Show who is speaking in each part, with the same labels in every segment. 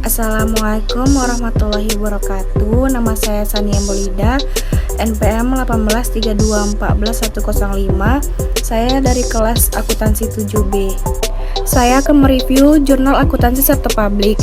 Speaker 1: Assalamualaikum warahmatullahi wabarakatuh. Nama saya Sania Molida, NPM 183241105. Saya dari kelas akuntansi 7B. Saya akan mereview jurnal akuntansi sektor publik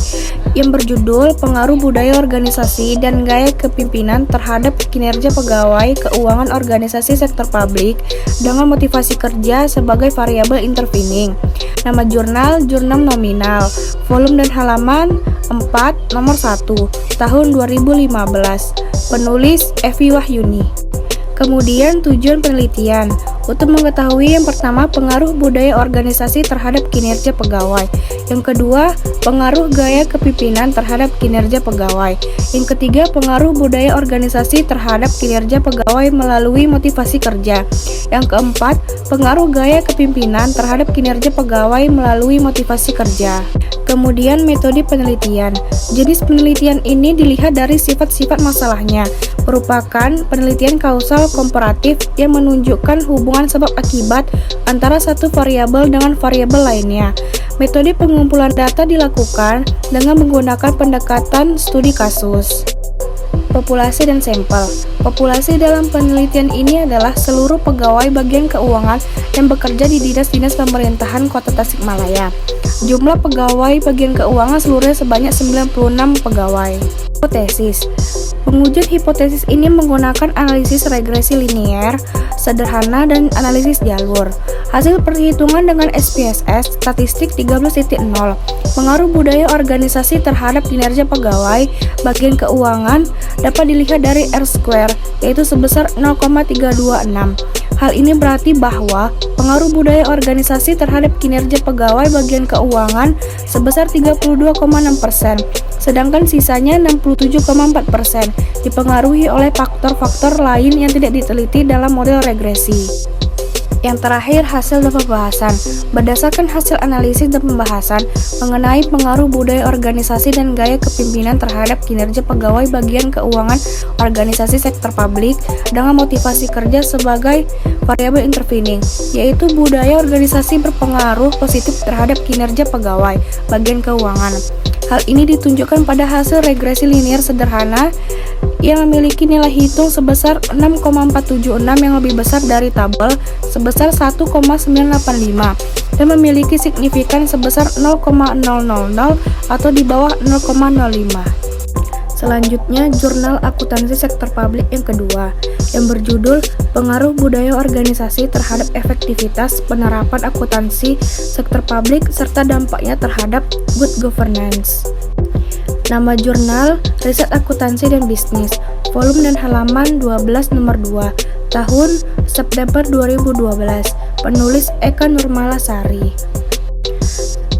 Speaker 1: yang berjudul Pengaruh Budaya Organisasi dan Gaya Kepemimpinan Terhadap Kinerja Pegawai Keuangan Organisasi Sektor Publik dengan Motivasi Kerja sebagai Variabel Intervening. Nama jurnal nominal, volume dan halaman 4 nomor 1 tahun 2015. Penulis Evi Wahyuni. Kemudian tujuan penelitian untuk mengetahui yang pertama pengaruh budaya organisasi terhadap kinerja pegawai, yang kedua pengaruh gaya kepemimpinan terhadap kinerja pegawai, yang ketiga pengaruh budaya organisasi terhadap kinerja pegawai melalui motivasi kerja, yang keempat pengaruh gaya kepemimpinan terhadap kinerja pegawai melalui motivasi kerja. Kemudian metode penelitian. Jenis penelitian ini dilihat dari sifat-sifat masalahnya, merupakan penelitian kausal komparatif yang menunjukkan hubungan sebab akibat antara satu variabel dengan variabel lainnya. Metode pengumpulan data dilakukan dengan menggunakan pendekatan studi kasus. Populasi dan sampel. Populasi dalam penelitian ini adalah seluruh pegawai bagian keuangan yang bekerja di dinas-dinas pemerintahan Kota Tasikmalaya. Jumlah pegawai bagian keuangan seluruhnya sebanyak 96 pegawai. Hipotesis. Pengujian hipotesis ini menggunakan analisis regresi linier, sederhana, dan analisis jalur. Hasil perhitungan dengan SPSS statistik 13.0. Pengaruh budaya organisasi terhadap kinerja pegawai bagian keuangan dapat dilihat dari R-square, yaitu sebesar 0,326. Hal ini berarti bahwa pengaruh budaya organisasi terhadap kinerja pegawai bagian keuangan sebesar 32,6%, sedangkan sisanya 67,4% dipengaruhi oleh faktor-faktor lain yang tidak diteliti dalam model regresi. Yang terakhir, hasil dan pembahasan. Berdasarkan hasil analisis dan pembahasan mengenai pengaruh budaya organisasi dan gaya kepemimpinan terhadap kinerja pegawai bagian keuangan organisasi sektor publik dengan motivasi kerja sebagai variabel intervening, yaitu budaya organisasi berpengaruh positif terhadap kinerja pegawai bagian keuangan. Hal ini ditunjukkan pada hasil regresi linier sederhana yang memiliki nilai hitung sebesar 6,476 yang lebih besar dari tabel sebesar 1,985 dan memiliki signifikan sebesar 0,000 atau di bawah 0,05. Selanjutnya, jurnal akuntansi sektor publik yang kedua yang berjudul Pengaruh Budaya Organisasi Terhadap Efektivitas Penerapan Akuntansi Sektor Publik serta Dampaknya Terhadap Good Governance. Nama jurnal Riset Akuntansi dan Bisnis, volume dan halaman 12 nomor 2 tahun September 2012. Penulis Eka Nurmalasari.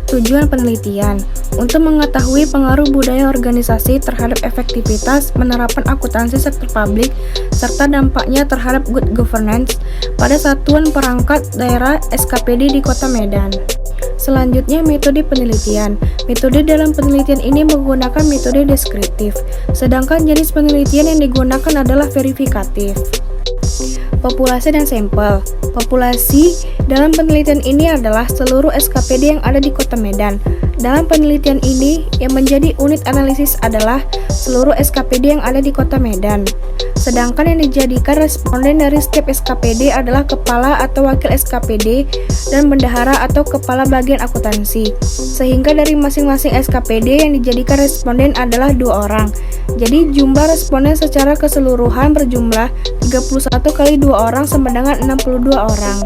Speaker 1: Tujuan penelitian untuk mengetahui pengaruh budaya organisasi terhadap efektivitas penerapan akuntansi sektor publik serta dampaknya terhadap good governance pada satuan perangkat daerah SKPD di Kota Medan. Selanjutnya, metode penelitian. Metode dalam penelitian ini menggunakan metode deskriptif, sedangkan jenis penelitian yang digunakan adalah verifikatif. Populasi dan sampel. Populasi dalam penelitian ini adalah seluruh SKPD yang ada di Kota Medan. Dalam penelitian ini, yang menjadi unit analisis adalah seluruh SKPD yang ada di Kota Medan. Sedangkan yang dijadikan responden dari setiap SKPD adalah kepala atau wakil SKPD dan bendahara atau kepala bagian akuntansi. Sehingga dari masing-masing SKPD yang dijadikan responden adalah 2 orang. Jadi jumlah responden secara keseluruhan berjumlah 31 kali 2 orang sama dengan 62 orang.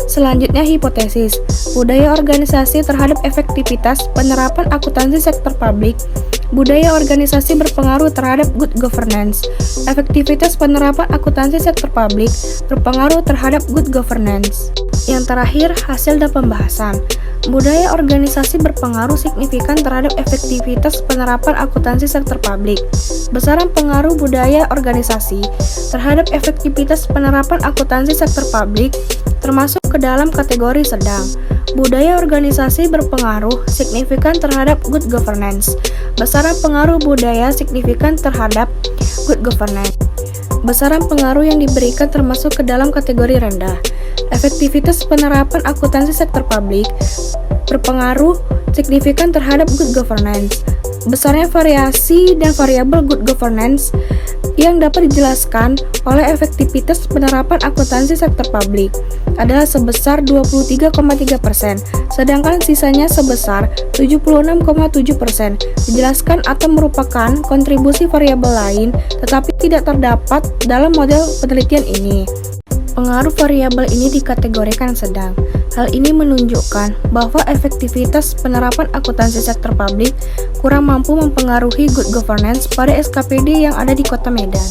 Speaker 1: Selanjutnya, hipotesis. Budaya organisasi terhadap efektivitas penerapan akuntansi sektor publik. Budaya organisasi berpengaruh terhadap good governance. Efektivitas penerapan akuntansi sektor publik berpengaruh terhadap good governance. Yang terakhir, hasil dan pembahasan. Budaya organisasi berpengaruh signifikan terhadap efektivitas penerapan akuntansi sektor publik. Besaran pengaruh budaya organisasi terhadap efektivitas penerapan akuntansi sektor publik termasuk ke dalam kategori sedang. Budaya organisasi berpengaruh signifikan terhadap good governance. Besaran pengaruh budaya signifikan terhadap good governance. Besaran pengaruh yang diberikan termasuk ke dalam kategori rendah. Efektivitas penerapan akuntansi sektor publik berpengaruh signifikan terhadap good governance. Besarnya variasi dan variabel good governance yang dapat dijelaskan oleh efektivitas penerapan akuntansi sektor publik adalah sebesar 23,3%, sedangkan sisanya sebesar 76,7% dijelaskan atau merupakan kontribusi variabel lain tetapi tidak terdapat dalam model penelitian ini. Pengaruh variabel ini dikategorikan sedang. Hal ini menunjukkan bahwa efektivitas penerapan akuntansi sektor publik kurang mampu mempengaruhi good governance pada SKPD yang ada di Kota Medan.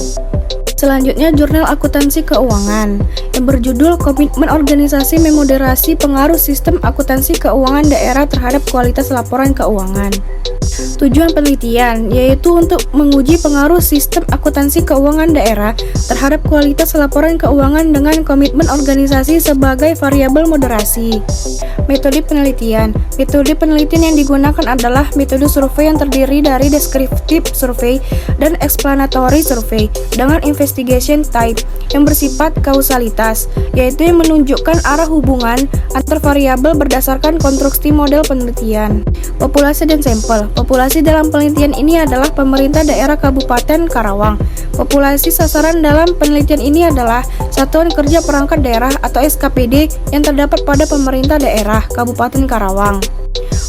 Speaker 1: Selanjutnya, Jurnal Akuntansi Keuangan yang berjudul Komitmen Organisasi Memoderasi Pengaruh Sistem Akuntansi Keuangan Daerah Terhadap Kualitas Laporan Keuangan. Tujuan penelitian yaitu untuk menguji pengaruh sistem akuntansi keuangan daerah terhadap kualitas laporan keuangan dengan komitmen organisasi sebagai variabel moderasi. Metode penelitian. Metode penelitian yang digunakan adalah metode survei yang terdiri dari descriptive survey dan explanatory survey dengan investigation type yang bersifat kausalitas, yaitu yang menunjukkan arah hubungan antar variabel berdasarkan konstruksi model penelitian. Populasi dan sampel. Populasi dalam penelitian ini adalah pemerintah daerah Kabupaten Karawang. Populasi sasaran dalam penelitian ini adalah Satuan Kerja Perangkat Daerah atau SKPD yang terdapat pada pemerintah daerah Kabupaten Karawang.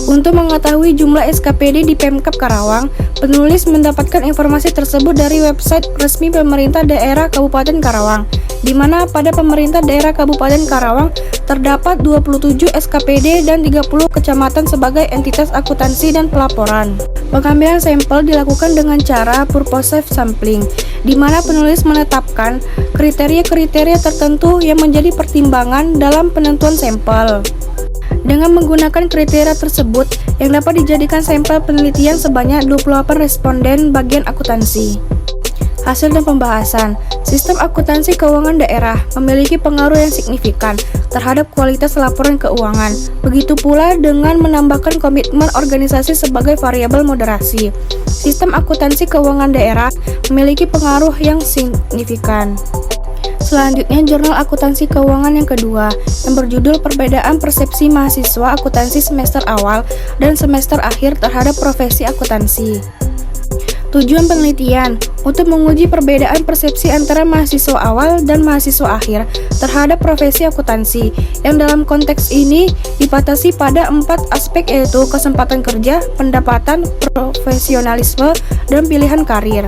Speaker 1: Untuk mengetahui jumlah SKPD di Pemkab Karawang, penulis mendapatkan informasi tersebut dari website resmi pemerintah daerah Kabupaten Karawang, di mana pada pemerintah daerah Kabupaten Karawang terdapat 27 SKPD dan 30 kecamatan sebagai entitas akuntansi dan pelaporan. Pengambilan sampel dilakukan dengan cara purposive sampling, di mana penulis menetapkan kriteria-kriteria tertentu yang menjadi pertimbangan dalam penentuan sampel. Dengan menggunakan kriteria tersebut, yang dapat dijadikan sampel penelitian sebanyak 28 responden bagian akuntansi. Hasil dan pembahasan. Sistem akuntansi keuangan daerah memiliki pengaruh yang signifikan terhadap kualitas laporan keuangan. Begitu pula dengan menambahkan komitmen organisasi sebagai variabel moderasi. Sistem akuntansi keuangan daerah memiliki pengaruh yang signifikan. Selanjutnya, Jurnal Akuntansi Keuangan yang kedua, yang berjudul Perbedaan Persepsi Mahasiswa Akuntansi Semester Awal dan Semester Akhir Terhadap Profesi Akuntansi. Tujuan penelitian untuk menguji perbedaan persepsi antara mahasiswa awal dan mahasiswa akhir terhadap profesi akuntansi, yang dalam konteks ini dibatasi pada 4 aspek, yaitu kesempatan kerja, pendapatan, profesionalisme, dan pilihan karir.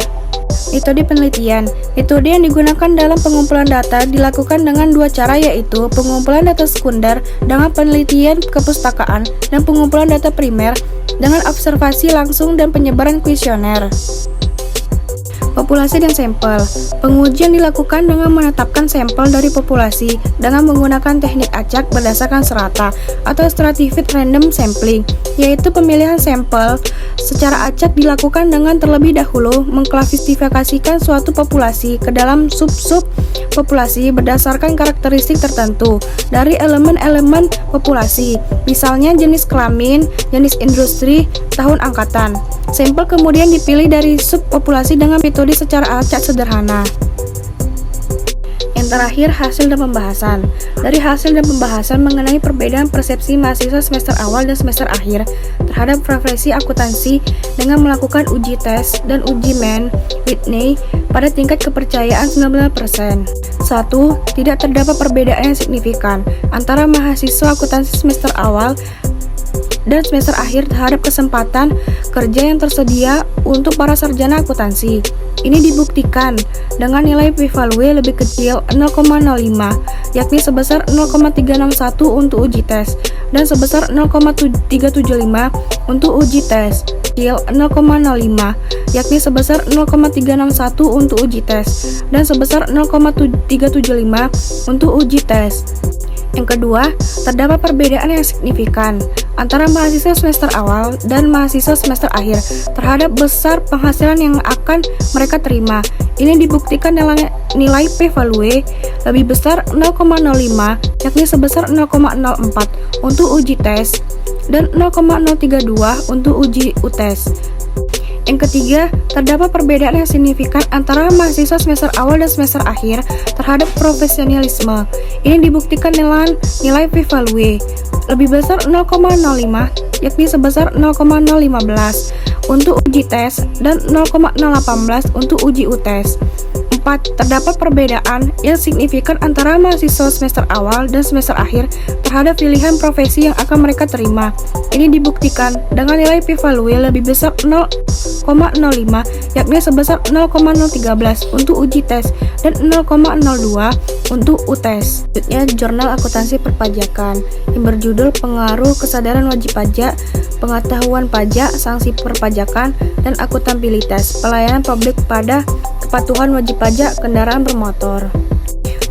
Speaker 1: Metode penelitian. Metode yang digunakan dalam pengumpulan data dilakukan dengan 2 cara, yaitu pengumpulan data sekunder dengan penelitian kepustakaan dan pengumpulan data primer dengan observasi langsung dan penyebaran kuesioner. Populasi dan sampel. Pengujian dilakukan dengan menetapkan sampel dari populasi dengan menggunakan teknik acak berdasarkan serata atau stratified random sampling, yaitu pemilihan sampel secara acak dilakukan dengan terlebih dahulu mengklasifikasikan suatu populasi ke dalam sub-sub populasi berdasarkan karakteristik tertentu dari elemen-elemen populasi, misalnya jenis kelamin, jenis industri, tahun angkatan. Sampel kemudian dipilih dari subpopulasi dengan metode secara acak sederhana. Yang terakhir, hasil dan pembahasan. Dari hasil dan pembahasan mengenai perbedaan persepsi mahasiswa semester awal dan semester akhir terhadap profesi akuntansi dengan melakukan uji tes dan uji Mann-Whitney pada tingkat kepercayaan 99%. 1. Tidak terdapat perbedaan yang signifikan antara mahasiswa akuntansi semester awal dan semester akhir terhadap kesempatan kerja yang tersedia untuk para sarjana akuntansi. Ini dibuktikan dengan nilai p-value lebih kecil 0,05, yakni sebesar 0,361 untuk uji tes, dan sebesar 0,375 untuk uji tes, kecil 0,05, yakni sebesar 0,361 untuk uji tes, dan sebesar 0,375 untuk uji tes. Yang kedua, terdapat perbedaan yang signifikan antara mahasiswa semester awal dan mahasiswa semester akhir terhadap besar penghasilan yang akan mereka terima. Ini dibuktikan nilai p-value lebih besar 0,05, yakni sebesar 0,04 untuk uji tes dan 0,032 untuk uji UTES. Yang ketiga, terdapat perbedaan yang signifikan antara mahasiswa semester awal dan semester akhir terhadap profesionalisme. Ini dibuktikan nilai p-value lebih besar 0,05, yakni sebesar 0,015 untuk uji tes dan 0,018 untuk uji UTS. 4. Terdapat perbedaan yang signifikan antara mahasiswa semester awal dan semester akhir terhadap pilihan profesi yang akan mereka terima. Ini dibuktikan dengan nilai P-value lebih besar 0,05, yakni sebesar 0,013 untuk uji tes dan 0,02 untuk UTS. Selanjutnya, Jurnal Akuntansi Perpajakan yang berjudul Pengaruh Kesadaran Wajib Pajak, Pengetahuan Pajak, Sanksi Perpajakan, dan Akuntabilitas Pelayanan Publik pada Kepatuhan Wajib Pajak Kendaraan Bermotor.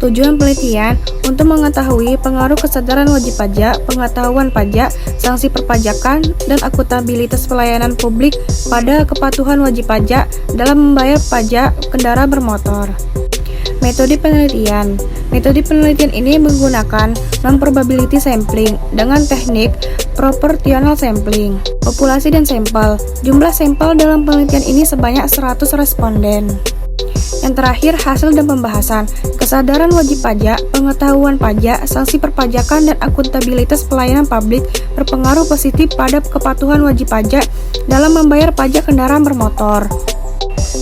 Speaker 1: Tujuan penelitian untuk mengetahui pengaruh kesadaran wajib pajak, pengetahuan pajak, sanksi perpajakan, dan akuntabilitas pelayanan publik pada kepatuhan wajib pajak dalam membayar pajak kendaraan bermotor. Metode penelitian. Metode penelitian ini menggunakan non-probability sampling dengan teknik proportional sampling. Populasi dan sampel. Jumlah sampel dalam penelitian ini sebanyak 100 responden. Yang terakhir, hasil dan pembahasan. Kesadaran wajib pajak, pengetahuan pajak, sanksi perpajakan, dan akuntabilitas pelayanan publik berpengaruh positif pada kepatuhan wajib pajak dalam membayar pajak kendaraan bermotor.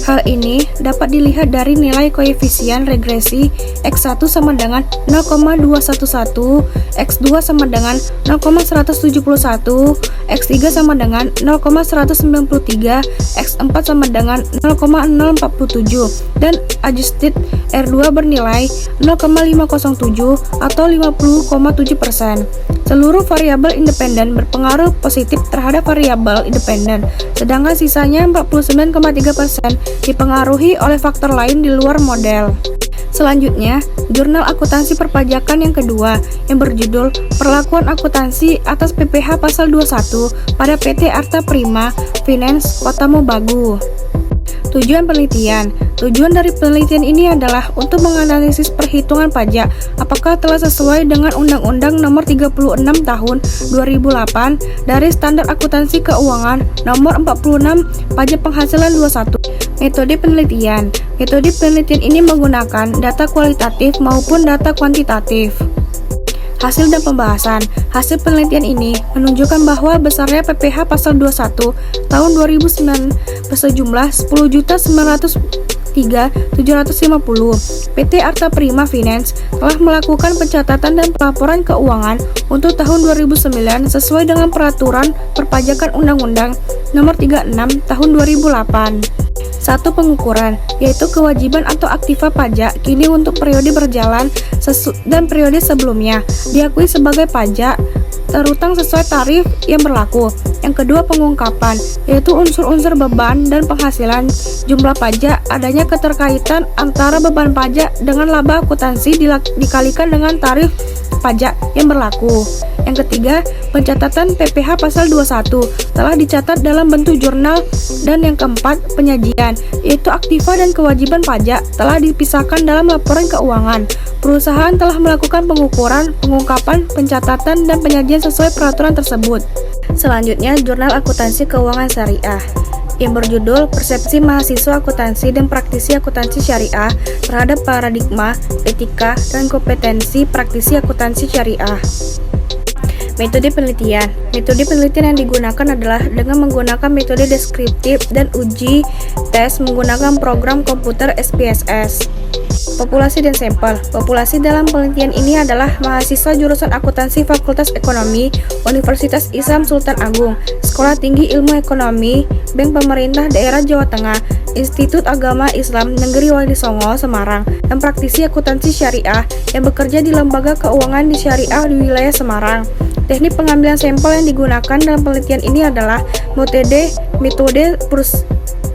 Speaker 1: Hal ini dapat dilihat dari nilai koefisien regresi X1 sama dengan 0,211, X2 sama dengan 0,171, X3 sama dengan 0,193, X4 sama dengan 0,047, dan adjusted R2 bernilai 0,507 atau 50,7%. Seluruh variabel independen berpengaruh positif terhadap variabel independen, sedangkan sisanya 49,3% dipengaruhi oleh faktor lain di luar model. Selanjutnya, Jurnal Akuntansi Perpajakan yang kedua yang berjudul Perlakuan Akuntansi atas PPh Pasal 21 pada PT Arta Prima Finance Kota Mobagu. Tujuan penelitian. Tujuan dari penelitian ini adalah untuk menganalisis perhitungan pajak apakah telah sesuai dengan Undang-Undang Nomor 36 Tahun 2008 dari Standar Akuntansi Keuangan Nomor 46 Pajak Penghasilan 21. Metode penelitian. Metode penelitian ini menggunakan data kualitatif maupun data kuantitatif. Hasil dan pembahasan. Hasil penelitian ini menunjukkan bahwa besarnya PPh Pasal 21 tahun 2009 bersejumlah 10.903.750. PT Arta Prima Finance telah melakukan pencatatan dan pelaporan keuangan untuk tahun 2009 sesuai dengan Peraturan Perpajakan Undang-Undang Nomor 36 Tahun 2008. Satu pengukuran, yaitu kewajiban atau aktiva pajak kini untuk periode berjalan dan periode sebelumnya diakui sebagai pajak terutang sesuai tarif yang berlaku. Yang kedua, pengungkapan, yaitu unsur-unsur beban dan penghasilan jumlah pajak, adanya keterkaitan antara beban pajak dengan laba akuntansi dikalikan dengan tarif pajak yang berlaku. Yang ketiga, pencatatan PPh Pasal 21 telah dicatat dalam bentuk jurnal. Dan yang keempat, penyajian, yaitu aktiva dan kewajiban pajak telah dipisahkan dalam laporan keuangan. Perusahaan telah melakukan pengukuran, pengungkapan, pencatatan, dan penyajian sesuai peraturan tersebut. Selanjutnya, Jurnal Akuntansi Keuangan Syariah yang berjudul Persepsi Mahasiswa Akuntansi dan Praktisi Akuntansi Syariah terhadap Paradigma, Etika, dan Kompetensi Praktisi Akuntansi Syariah. Metode penelitian. Metode penelitian yang digunakan adalah dengan menggunakan metode deskriptif dan uji tes menggunakan program komputer SPSS. Populasi dan sampel. Populasi dalam penelitian ini adalah mahasiswa jurusan akuntansi Fakultas Ekonomi Universitas Islam Sultan Agung, Sekolah Tinggi Ilmu Ekonomi, Bank Pemerintah Daerah Jawa Tengah, Institut Agama Islam Negeri Wali Songo, Semarang, dan praktisi akuntansi syariah yang bekerja di lembaga keuangan di syariah di wilayah Semarang. Teknik pengambilan sampel yang digunakan dalam penelitian ini adalah metode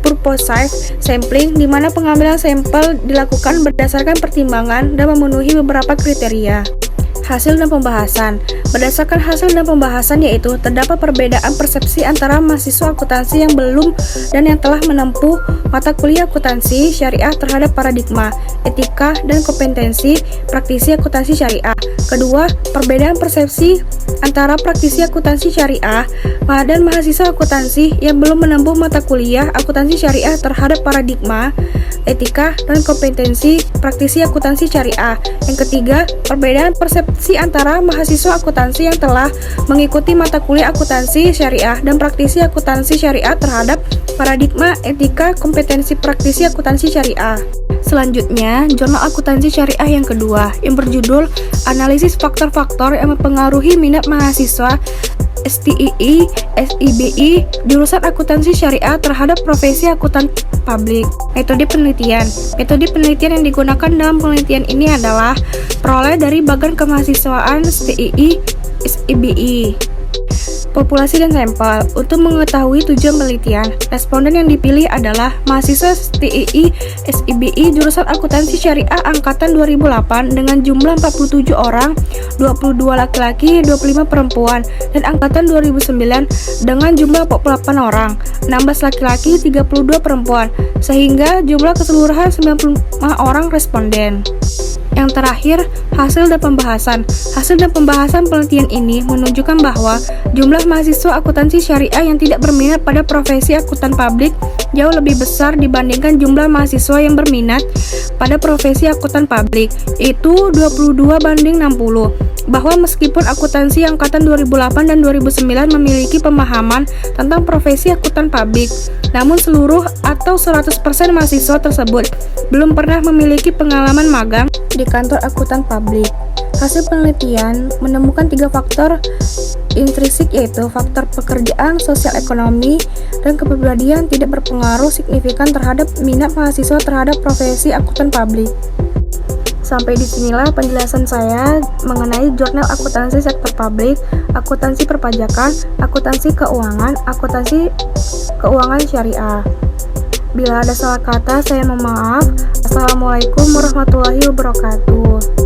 Speaker 1: purposive sampling, di mana pengambilan sampel dilakukan berdasarkan pertimbangan dan memenuhi beberapa kriteria. Hasil dan pembahasan. Berdasarkan hasil dan pembahasan yaitu terdapat perbedaan persepsi antara mahasiswa akuntansi yang belum dan yang telah menempuh mata kuliah akuntansi syariah terhadap paradigma, etika, dan kompetensi praktisi akuntansi syariah. Kedua, perbedaan persepsi antara praktisi akuntansi syariah dan mahasiswa akuntansi yang belum menempuh mata kuliah akuntansi syariah terhadap paradigma, etika, dan kompetensi praktisi akuntansi syariah. Yang ketiga, perbedaan persepsi interaksi antara mahasiswa akuntansi yang telah mengikuti mata kuliah akuntansi syariah dan praktisi akuntansi syariah terhadap paradigma etika kompetensi praktisi akuntansi syariah. Selanjutnya, jurnal akuntansi syariah yang kedua yang berjudul Analisis Faktor-faktor yang mempengaruhi minat mahasiswa STII, SIBI, jurusan akuntansi syariah terhadap profesi akuntan publik. Metode penelitian. Metode penelitian yang digunakan dalam penelitian ini adalah peroleh dari bagan kemahasiswaan STII, SIBI. Populasi dan sampel. Untuk mengetahui tujuan penelitian, responden yang dipilih adalah mahasiswa STII, SIBI, jurusan akuntansi syariah angkatan 2008 dengan jumlah 47 orang, 22 laki-laki, 25 perempuan, dan angkatan 2009 dengan jumlah 48 orang, 16 laki-laki, 32 perempuan, sehingga jumlah keseluruhan 95 orang responden. Yang terakhir, hasil dan pembahasan. Hasil dan pembahasan penelitian ini menunjukkan bahwa jumlah mahasiswa akuntansi syariah yang tidak berminat pada profesi akuntan publik jauh lebih besar dibandingkan jumlah mahasiswa yang berminat pada profesi akuntan publik, yaitu 22:60. Bahwa meskipun akuntansi angkatan 2008 dan 2009 memiliki pemahaman tentang profesi akuntan publik, namun seluruh atau 100% mahasiswa tersebut belum pernah memiliki pengalaman magang di kantor akuntan publik. Hasil penelitian menemukan 3 faktor intrinsik, yaitu faktor pekerjaan, sosial ekonomi, dan kepribadian tidak berpengaruh signifikan terhadap minat mahasiswa terhadap profesi akuntan publik. Sampai disinilah penjelasan saya mengenai jurnal akuntansi sektor publik, akuntansi perpajakan, akuntansi keuangan syariah. Bila ada salah kata, saya mohon maaf. Assalamualaikum warahmatullahi wabarakatuh.